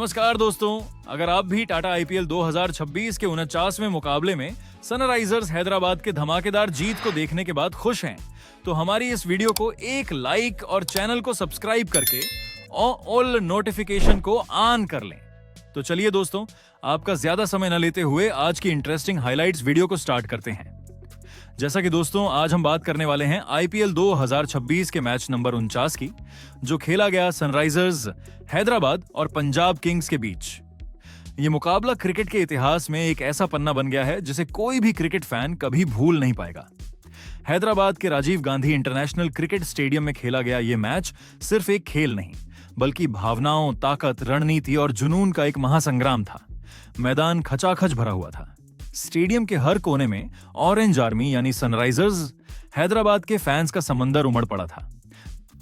नमस्कार दोस्तों, अगर आप भी टाटा आईपीएल 2026 के 49वें मुकाबले में सनराइजर्स हैदराबाद के धमाकेदार जीत को देखने के बाद खुश हैं, तो हमारी इस वीडियो को एक लाइक और चैनल को सब्सक्राइब करके ऑल नोटिफिकेशन को ऑन कर लें। तो चलिए दोस्तों, आपका ज्यादा समय न लेते हुए आज की इंटरेस्टिंग हाइलाइट्स वीडियो को स्टार्ट करते हैं। जैसा कि दोस्तों, आज हम बात करने वाले हैं आईपीएल 2026 के मैच नंबर 49 की, जो खेला गया सनराइजर्स हैदराबाद और पंजाब किंग्स के बीच। ये मुकाबला क्रिकेट के इतिहास में एक ऐसा पन्ना बन गया है जिसे कोई भी क्रिकेट फैन कभी भूल नहीं पाएगा। हैदराबाद के Rajiv Gandhi international cricket stadium में खेला गया ये मैच सिर्फ एक खेल नहीं, बल्कि भावनाओं, ताकत, रणनीति और जुनून का एक महासंग्राम था। मैदान खचाखच भरा हुआ था। स्टेडियम के हर कोने में ऑरेंज आर्मी यानी सनराइजर्स हैदराबाद के फैंस का समंदर उमड़ पड़ा था।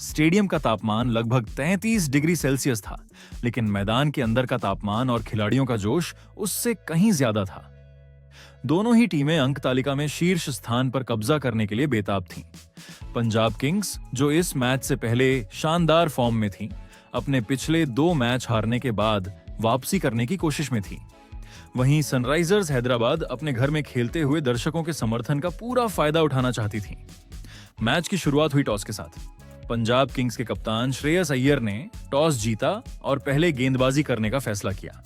स्टेडियम का तापमान लगभग 33 डिग्री सेल्सियस था, लेकिन मैदान के अंदर का तापमान और खिलाड़ियों का जोश उससे कहीं ज्यादा था। दोनों ही टीमें अंक तालिका में शीर्ष स्थान पर कब्जा करने के लिए बेताब थीं। पंजाब किंग्स, जो इस मैच से पहले शानदार फॉर्म में थी, अपने पिछले 2 मैच हारने के बाद वापसी करने की कोशिश में थी। वहीं सनराइजर्स हैदराबाद अपने घर में खेलते हुए दर्शकों के समर्थन का पूरा फायदा उठाना चाहती थी। मैच की शुरुआत हुई टॉस के साथ। पंजाब किंग्स के कप्तान श्रेयस अय्यर ने टॉस जीता और पहले गेंदबाजी करने का फैसला किया।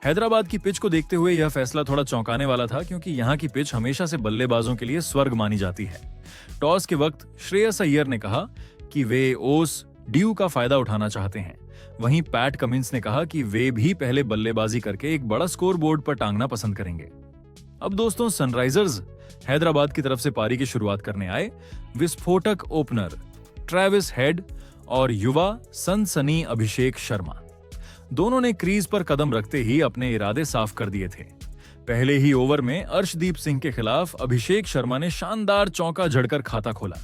हैदराबाद की पिच को देखते हुए यह फैसला थोड़ा चौंकाने वाला था, क्योंकि यहाँ की पिच हमेशा से बल्लेबाजों के लिए स्वर्ग मानी जाती है। टॉस के वक्त श्रेयस अय्यर ने कहा कि वे ओस ड्यू का फायदा उठाना चाहते हैं। वहीं पैट कमिंस ने कहा कि वे भी पहले बल्लेबाजी करके एक बड़ा स्कोर बोर्ड पर टांगना पसंद करेंगे। अब दोस्तों, सनराइजर्स हैदराबाद की तरफ से पारी की शुरुआत करने आए विस्फोटक ओपनर ट्रेविस हेड और युवा सनसनी अभिषेक शर्मा। दोनों ने क्रीज पर कदम रखते ही अपने इरादे साफ कर दिए थे। पहले ही ओवर में अर्शदीप सिंह के खिलाफ अभिषेक शर्मा ने शानदार चौका जड़कर खाता खोला।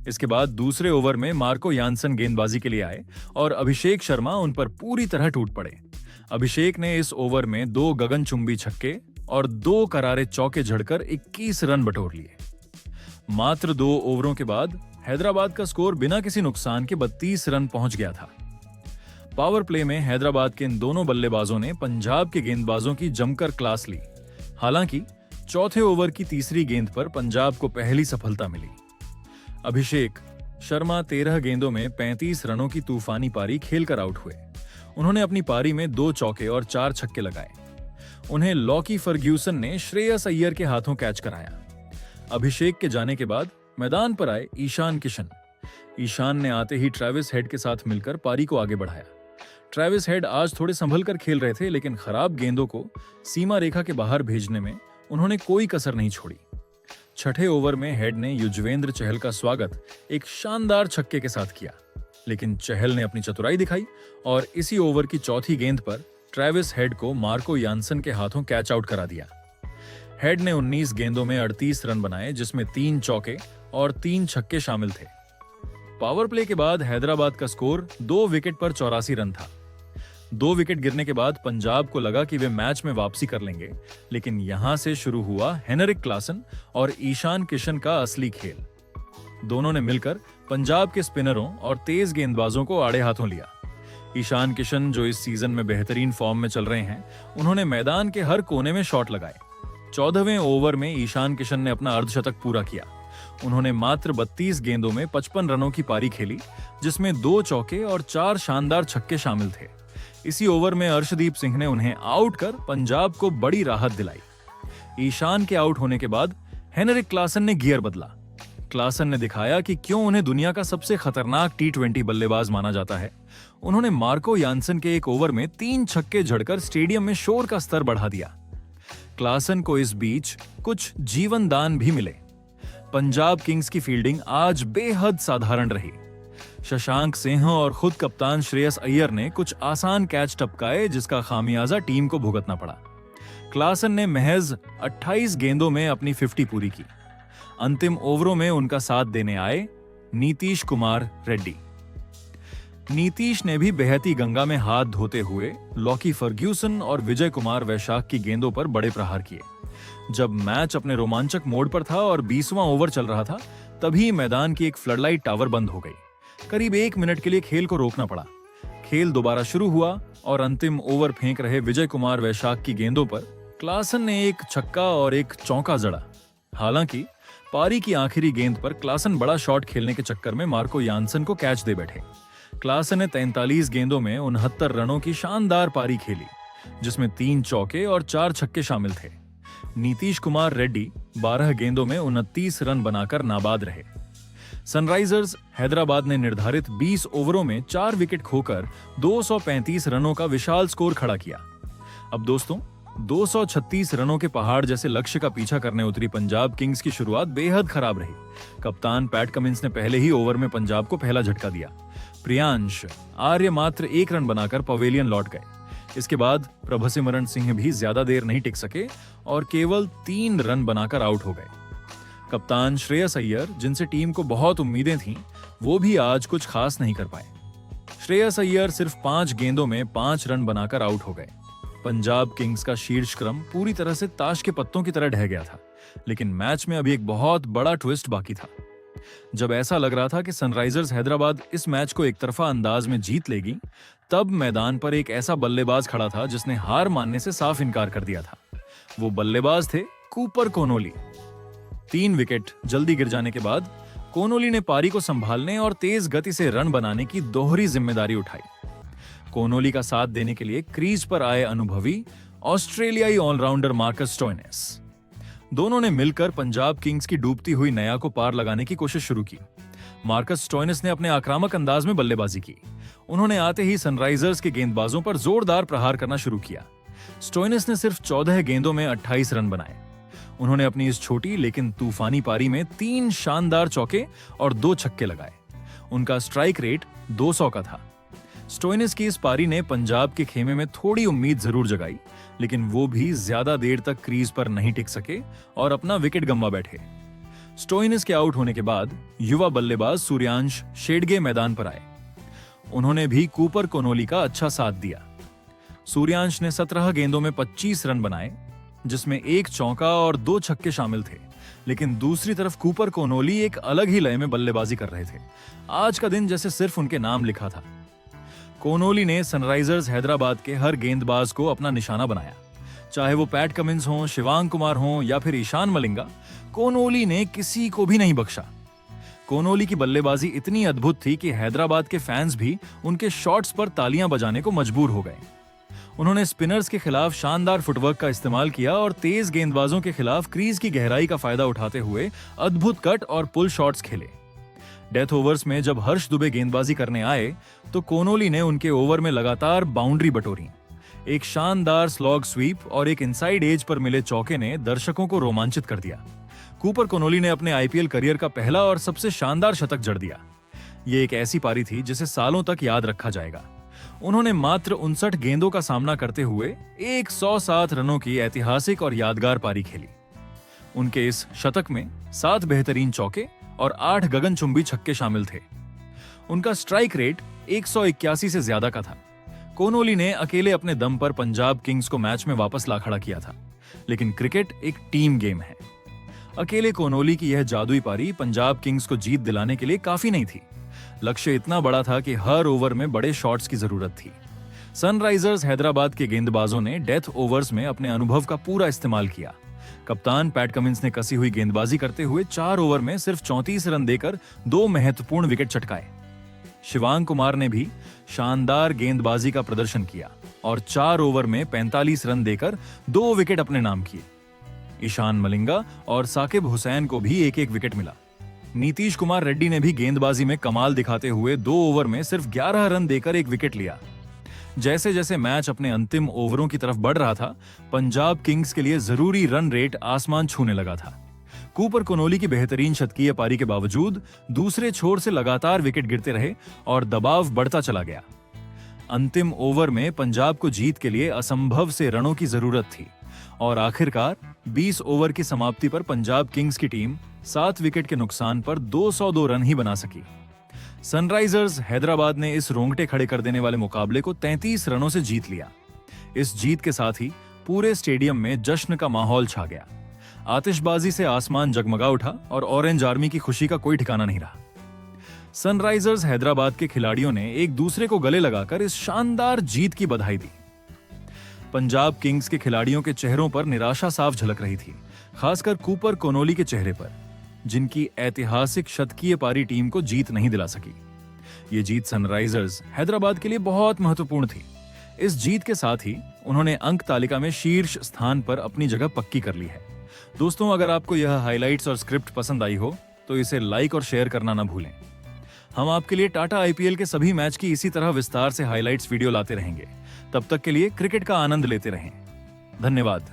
इसके बाद दूसरे ओवर में मार्को यानसन गेंदबाजी के लिए आए और अभिषेक शर्मा उन पर पूरी तरह टूट पड़े। अभिषेक ने इस ओवर में 2 गगनचुंबी छक्के और 2 करारे चौके जड़कर 21 रन बटोर लिए। मात्र 2 ओवरों के बाद हैदराबाद का स्कोर बिना किसी नुकसान के 32 रन पहुंच गया था। पावर प्ले में हैदराबाद के इन दोनों बल्लेबाजों ने पंजाब के गेंदबाजों की जमकर क्लास ली। हालांकि चौथे ओवर की तीसरी गेंद पर पंजाब को पहली सफलता मिली। अभिषेक शर्मा 13 गेंदों में 35 रनों की तूफानी पारी खेलकर आउट हुए। उन्होंने अपनी पारी में 2 चौके और 4 छक्के लगाए। उन्हें लॉकी फर्ग्यूसन ने श्रेयस अय्यर के हाथों कैच कराया। अभिषेक के जाने के बाद मैदान पर आए ईशान किशन। ईशान ने आते ही ट्रेविस हेड के साथ मिलकर पारी को आगे बढ़ाया। ट्रेविस हेड आज थोड़े संभल कर खेल रहे थे, लेकिन खराब गेंदों को सीमा रेखा के बाहर भेजने में उन्होंने कोई कसर नहीं छोड़ी। छठे ओवर में हेड ने युजवेंद्र चहल का स्वागत एक शानदार छक्के के साथ किया, लेकिन चहल ने अपनी चतुराई दिखाई और इसी ओवर की चौथी गेंद पर ट्रेविस हेड को मार्को यानसन के हाथों कैच आउट करा दिया। हेड ने 19 गेंदों में 38 रन बनाए, जिसमें 3 चौके और 3 छक्के शामिल थे। पावर प्ले के बाद हैदराबाद का स्कोर 2 विकेट पर 84 रन था। 2 विकेट गिरने के बाद पंजाब को लगा कि वे मैच में वापसी कर लेंगे, लेकिन यहां से शुरू हुआ हेनरिक क्लासन और ईशान किशन का असली खेल। दोनों ने मिलकर पंजाब के स्पिनरों और तेज गेंदबाजों को आड़े हाथों लिया। ईशान किशन, जो इस सीजन में बेहतरीन फॉर्म में चल रहे हैं, उन्होंने मैदान के हर कोने में शॉट लगाए। 14वें ओवर में ईशान किशन ने अपना अर्धशतक पूरा किया। उन्होंने मात्र 32 गेंदों में 55 रनों की पारी खेली, जिसमें 2 चौके और 4 शानदार छक्के शामिल थे। इसी ओवर में अर्शदीप सिंह ने उन्हें आउट कर पंजाब को बड़ी राहत दिलाई। ईशान के आउट होने के बाद हेनरिक क्लासन ने गियर बदला। क्लासन ने दिखाया कि क्यों उन्हें दुनिया का सबसे खतरनाक T20 बल्लेबाज माना जाता है। उन्होंने मार्को यानसन के एक ओवर में 3 छक्के जड़कर स्टेडियम में शोर का स्तर बढ़ा दिया। क्लासन को इस बीच कुछ जीवन दान भी मिले। पंजाब किंग्स की फील्डिंग आज बेहद साधारण रही। शशांक सिंह और खुद कप्तान श्रेयस अय्यर ने कुछ आसान कैच टपकाए, जिसका खामियाजा टीम को भुगतना पड़ा। क्लासन ने महज 28 गेंदों में अपनी 50 पूरी की। अंतिम ओवरों में उनका साथ देने आए नीतीश कुमार रेड्डी। नीतीश ने भी बहती गंगा में हाथ धोते हुए लॉकी फर्ग्यूसन और विजय कुमार वैशाख की गेंदों पर बड़े प्रहार किए। जब मैच अपने रोमांचक मोड पर था और 20वां ओवर चल रहा था, तभी मैदान की एक फ्लडलाइट टावर बंद हो गई। करीब 1 मिनट के लिए खेल को रोकना पड़ा। खेल दोबारा शुरू हुआ और अंतिम ओवर फेंक रहे विजय कुमार वैशाख की गेंदों पर क्लासन ने एक छक्का और एक चौका जड़ा। हालांकि पारी की आखिरी गेंद पर क्लासन बड़ा शॉट खेलने के चक्कर में मार्को यानसन को कैच दे बैठे। क्लासन ने 43 गेंदों में 69 रनों की शानदार पारी खेली, जिसमें 3 चौके और 4 छक्के शामिल थे। नीतीश कुमार रेड्डी 12 गेंदों में 29 रन बनाकर नाबाद रहे। सनराइजर्स हैदराबाद ने निर्धारित 20 ओवरों में 4 विकेट खोकर 235 रनों का विशाल स्कोर खड़ा किया। अब दोस्तों, 236 रनों के पहाड़ जैसे लक्ष्य का पीछा करने उतरी पंजाब किंग्स की शुरुआत बेहद खराब रही। कप्तान पैट कमिंस ने पहले ही ओवर में पंजाब को पहला झटका दिया। प्रियांश आर्य मात्र 1 रन बनाकर पवेलियन लौट गए। इसके बाद प्रभसिमरन सिंह भी ज्यादा देर नहीं टिक सके और केवल 3 रन बनाकर आउट हो गए। कप्तान श्रेयस अय्यर, जिनसे टीम को बहुत उम्मीदें थीं, वो भी आज कुछ खास नहीं कर पाए। श्रेयस अय्यर सिर्फ 5 गेंदों में 5 रन बनाकर आउट हो गए। पंजाब किंग्स का शीर्ष क्रम पूरी तरह से ताश के पत्तों की तरह ढह गया था, लेकिन मैच में अभी एक बहुत बड़ा ट्विस्ट बाकी था। जब ऐसा लग रहा था कि सनराइजर्स हैदराबाद इस मैच को एक तरफा अंदाज में जीत लेगी, तब मैदान पर एक ऐसा बल्लेबाज खड़ा था जिसने हार मानने से साफ इनकार कर दिया था। वो बल्लेबाज थे कूपर कोनोली। 3 विकेट जल्दी गिर जाने के बाद कोनोली ने पारी को संभालने और तेज गति से रन बनाने की दोहरी जिम्मेदारी उठाई। कोनोली का साथ देने के लिए क्रीज पर आए अनुभवी ऑस्ट्रेलियाई ऑलराउंडर मार्कस स्टोइनिस। दोनों ने मिलकर पंजाब किंग्स की डूबती हुई नया को पार लगाने की कोशिश शुरू की। मार्कस स्टोइनिस ने अपने आक्रामक अंदाज में बल्लेबाजी की। उन्होंने आते ही सनराइजर्स के गेंदबाजों पर जोरदार प्रहार करना शुरू किया। स्टोइनिस ने सिर्फ 14 गेंदों में 28 रन बनाए। उन्होंने अपनी इस छोटी लेकिन तूफानी पारी में 3 शानदार चौके और 2 छक्के लगाए। उनका स्ट्राइक रेट 200 का था। स्टोइनिस की इस पारी ने पंजाब के खेमे में थोड़ी उम्मीद जरूर जगाई, लेकिन वो भी ज्यादा देर तक क्रीज पर नहीं टिक सके और अपना विकेट गंवा बैठे। स्टोइनिस के आउट होने के बाद युवा बल्लेबाज सूर्यांश शेडगे मैदान पर आए। उन्होंने भी कूपर कोनोली का अच्छा साथ दिया। सूर्यांश ने 17 गेंदों में 25 रन बनाए, जिसमें 1 चौका और 2 छक्के शामिल थे। लेकिन दूसरी तरफ कूपर कोनोली एक अलग ही लय में बल्लेबाजी कर रहे थे। आज का दिन जैसे सिर्फ उनके नाम लिखा था। कोनोली ने सनराइजर्स हैदराबाद के हर गेंदबाज को अपना निशाना बनाया। चाहे वो पैट कमिंस हों, शिवांग कुमार हों या फिर ईशान मलिंगा, कोनोली ने किसी को भी नहीं बख्शा। कोनोली की बल्लेबाजी इतनी अद्भुत थी कि हैदराबाद के फैंस भी उनके शॉट्स पर तालियां बजाने को मजबूर हो गए। उन्होंने स्पिनर्स के खिलाफ शानदार फुटवर्क का इस्तेमाल किया और तेज गेंदबाजों के खिलाफ क्रीज की गहराई का फायदा उठाते हुए अद्भुत कट और पुल शॉट्स खेले। डेथ ओवर्स में जब हर्ष दुबे गेंदबाजी करने आए तो कोनोली ने उनके ओवर में लगातार बाउंड्री बटोरी। एक शानदार स्लॉग स्वीप और एक इनसाइड एज पर मिले चौके ने दर्शकों को रोमांचित कर दिया। कूपर कोनोली ने अपने आईपीएल करियर का पहला और सबसे शानदार शतक जड़ दिया। ये एक ऐसी पारी थी जिसे सालों तक याद रखा जाएगा। उन्होंने मात्र 59 गेंदों का सामना करते हुए 107 रनों की ऐतिहासिक और यादगार पारी खेली। उनके इस शतक में 7 बेहतरीन चौके और 8 गगनचुंबी छक्के शामिल थे। उनका स्ट्राइक रेट 181 से ज्यादा का था। कोनोली ने अकेले अपने दम पर पंजाब किंग्स को मैच में वापस ला खड़ा किया था, लेकिन क्रिकेट एक टीम गेम है। अकेले कोनोली की यह जादुई पारी पंजाब किंग्स को जीत दिलाने के लिए काफी नहीं थी। लक्ष्य इतना बड़ा था कि हर ओवर में बड़े शॉट्स की जरूरत थी। सनराइजर्स हैदराबाद के गेंदबाजों ने डेथ ओवर्स में अपने अनुभव का पूरा इस्तेमाल किया। कप्तान पैट कमिंस ने कसी हुई गेंदबाजी करते हुए 4 ओवर में सिर्फ 34 रन देकर 2 महत्वपूर्ण विकेट चटकाए। शिवांग कुमार ने भी शानदार गेंदबाजी का प्रदर्शन किया और 4 ओवर में 45 रन देकर 2 विकेट अपने नाम किए। ईशान मलिंगा और साकिब हुसैन को भी एक एक विकेट मिला। नीतीश कुमार रेड्डी ने भी गेंदबाजी में कमाल दिखाते हुए 2 ओवर में सिर्फ 11 रन देकर 1 विकेट लिया। जैसे जैसे मैच अपने अंतिम ओवरों की तरफ बढ़ रहा था, पंजाब किंग्स के लिए जरूरी रन रेट आसमान छूने लगा था। कूपर कोनोली की बेहतरीन शतकीय पारी के बावजूद दूसरे छोर से लगातार विकेट गिरते रहे और दबाव बढ़ता चला गया। अंतिम ओवर में पंजाब को जीत के लिए असंभव से रनों की जरूरत थी और आखिरकार 20 ओवर की समाप्ति पर पंजाब किंग्स की टीम 7 विकेट के नुकसान पर 202 रन ही बना सकी। सनराइजर्स हैदराबाद ने इस रोंगटे खड़े कर देने वाले मुकाबले को 33 रनों से जीत लिया। इस जीत के साथ ही पूरे स्टेडियम में जश्न का माहौल छा गया। आतिशबाजी से आसमान जगमगा उठा और ऑरेंज आर्मी की खुशी का कोई ठिकाना नहीं रहा। सनराइजर्स हैदराबाद के खिलाड़ियों ने एक दूसरे को गले लगाकर इस शानदार जीत की बधाई दी। पंजाब किंग्स के खिलाड़ियों के चेहरों पर निराशा साफ झलक रही थी, खासकर कूपर कोनोली के चेहरे पर, जिनकी ऐतिहासिक शतकीय पारी टीम को जीत नहीं दिला सकी। ये जीत सनराइजर्स हैदराबाद के लिए बहुत महत्वपूर्ण थी। इस जीत के साथ ही उन्होंने अंक तालिका में शीर्ष स्थान पर अपनी जगह पक्की कर ली है। दोस्तों, अगर आपको यह हाइलाइट्स और स्क्रिप्ट पसंद आई हो तो इसे लाइक और शेयर करना ना भूलें। हम आपके लिए टाटा आईपीएल के सभी मैच की इसी तरह विस्तार से हाइलाइट्स वीडियो लाते रहेंगे। तब तक के लिए क्रिकेट का आनंद लेते रहें। धन्यवाद।